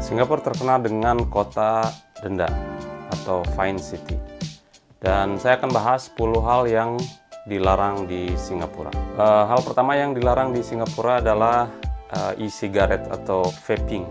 Singapura terkenal dengan kota denda atau Fine City. Dan saya akan bahas 10 hal yang dilarang di Singapura. Hal pertama yang dilarang di Singapura adalah e-cigarette atau vaping.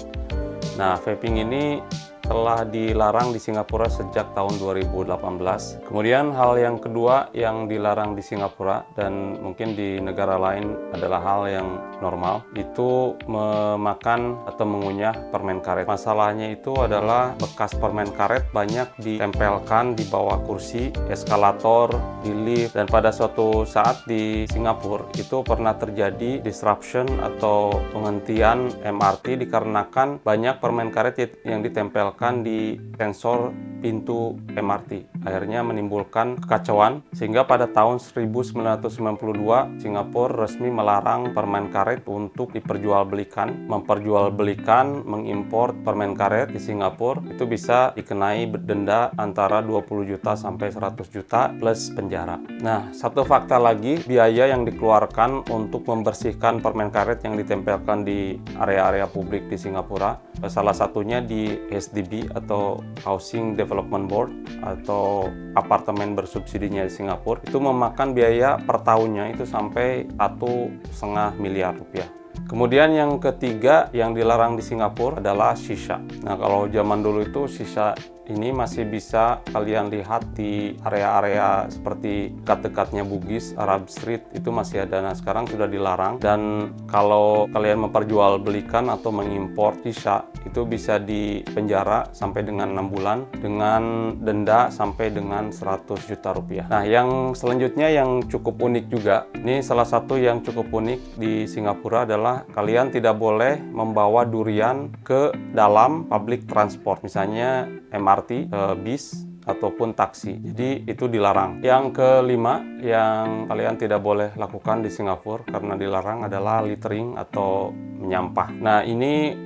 Nah, vaping ini telah dilarang di Singapura sejak tahun 2018. Kemudian hal yang kedua yang dilarang di Singapura dan mungkin di negara lain adalah hal yang normal, itu memakan atau mengunyah permen karet. Masalahnya itu adalah bekas permen karet banyak ditempelkan di bawah kursi, eskalator, di lift, dan pada suatu saat di Singapura itu pernah terjadi disruption atau penghentian MRT dikarenakan banyak permen karet yang ditempelkan di sensor pintu MRT. Akhirnya menimbulkan kekacauan sehingga pada tahun 1992 Singapura resmi melarang permen karet untuk diperjualbelikan. Memperjualbelikan, mengimpor permen karet di Singapura itu bisa dikenai denda antara 20 juta sampai 100 juta plus penjara. Nah, satu fakta lagi, biaya yang dikeluarkan untuk membersihkan permen karet yang ditempelkan di area-area publik di Singapura, salah satunya di HDB atau Housing Development Board atau apartemen bersubsidinya di Singapura, itu memakan biaya per tahunnya itu sampai 1,5 miliar rupiah. Kemudian yang ketiga yang dilarang di Singapura adalah shisha. Nah, kalau zaman dulu itu shisha ini masih bisa kalian lihat di area-area seperti dekat-dekatnya Bugis, Arab Street, itu masih ada. Nah, sekarang sudah dilarang, dan kalau kalian memperjualbelikan atau mengimpor shisha itu bisa dipenjara sampai dengan 6 bulan dengan denda sampai dengan 100 juta rupiah. Nah, yang selanjutnya yang cukup unik juga, ini salah satu yang cukup unik di Singapura adalah kalian tidak boleh membawa durian ke dalam public transport, misalnya MRT, bis, ataupun taksi. Jadi itu dilarang. Yang kelima yang kalian tidak boleh lakukan di Singapura karena dilarang adalah littering atau menyampah. Nah, ini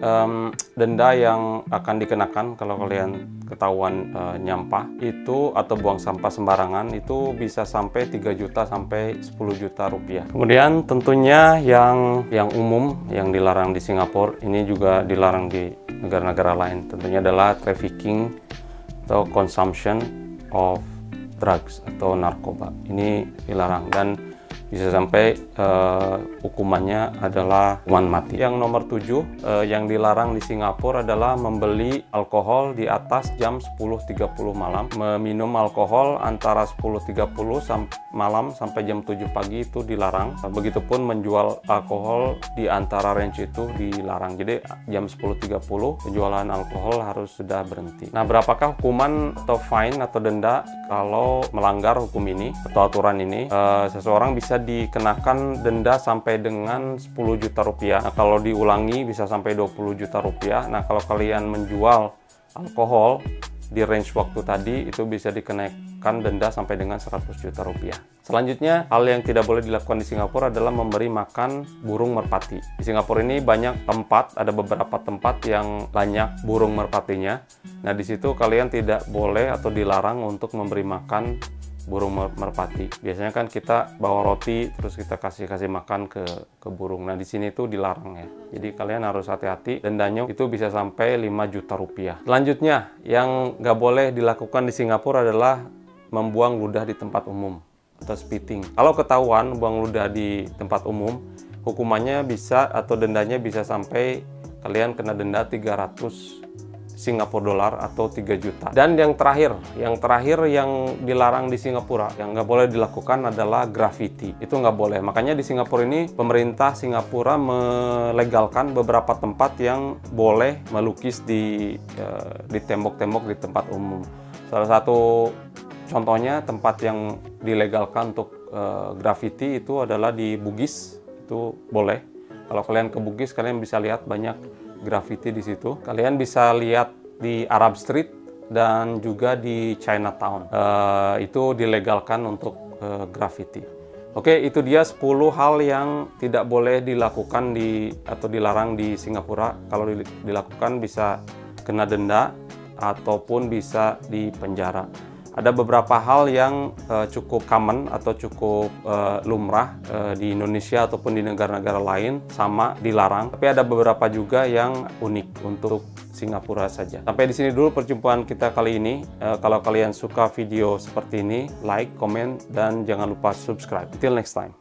denda yang akan dikenakan kalau kalian ketahuan nyampah itu atau buang sampah sembarangan, itu bisa sampai 3 juta sampai 10 juta rupiah. Kemudian tentunya yang umum yang dilarang di Singapura, ini juga dilarang di negara-negara lain, tentunya adalah trafficking atau consumption of drugs atau narkoba. Ini dilarang dan bisa sampai hukumannya adalah hukuman mati. Yang nomor 7 yang dilarang di Singapura adalah membeli alkohol di atas jam 10.30 malam. Meminum alkohol antara 10.30 malam sampai jam 7 pagi itu dilarang. Begitupun menjual alkohol di antara range itu dilarang. Jadi jam 10.30 penjualan alkohol harus sudah berhenti. Nah, berapakah hukuman atau fine atau denda kalau melanggar hukum ini atau aturan ini? Seseorang bisa dikenakan denda sampai dengan 10 juta rupiah. Nah, kalau diulangi bisa sampai 20 juta rupiah. Nah, kalau kalian menjual alkohol di range waktu tadi itu bisa dikenakan denda sampai dengan 100 juta rupiah. Selanjutnya, hal yang tidak boleh dilakukan di Singapura adalah memberi makan burung merpati. Di Singapura ini banyak tempat, ada beberapa tempat yang banyak burung merpatinya. Nah, di situ kalian tidak boleh atau dilarang untuk memberi makan burung merpati. Biasanya kan kita bawa roti terus kita kasih makan ke burung. Nah, di sini tuh dilarang ya. Jadi kalian harus hati-hati, dendanya itu bisa sampai 5 juta rupiah. Selanjutnya, yang nggak boleh dilakukan di Singapura adalah membuang ludah di tempat umum atau spitting. Kalau ketahuan buang ludah di tempat umum, hukumannya bisa atau dendanya bisa sampai kalian kena denda 300 Singapura dolar atau 3 juta. Dan yang terakhir yang dilarang di Singapura, yang nggak boleh dilakukan adalah graffiti. Itu nggak boleh. Makanya di Singapura ini pemerintah Singapura melegalkan beberapa tempat yang boleh melukis di tembok-tembok di tempat umum. Salah satu contohnya tempat yang dilegalkan untuk graffiti itu adalah di Bugis. Itu boleh. Kalau kalian ke Bugis, kalian bisa lihat banyak graffiti di situ. Kalian bisa lihat di Arab Street dan juga di Chinatown. Itu dilegalkan untuk graffiti. Oke, itu dia 10 hal yang tidak boleh dilakukan atau dilarang di Singapura. Kalau dilakukan bisa kena denda ataupun bisa dipenjara. Ada beberapa hal yang cukup common atau cukup lumrah di Indonesia ataupun di negara-negara lain sama dilarang. Tapi ada beberapa juga yang unik untuk Singapura saja. Sampai di sini dulu perjumpaan kita kali ini. Kalau kalian suka video seperti ini, like, komen, dan jangan lupa subscribe. Till next time.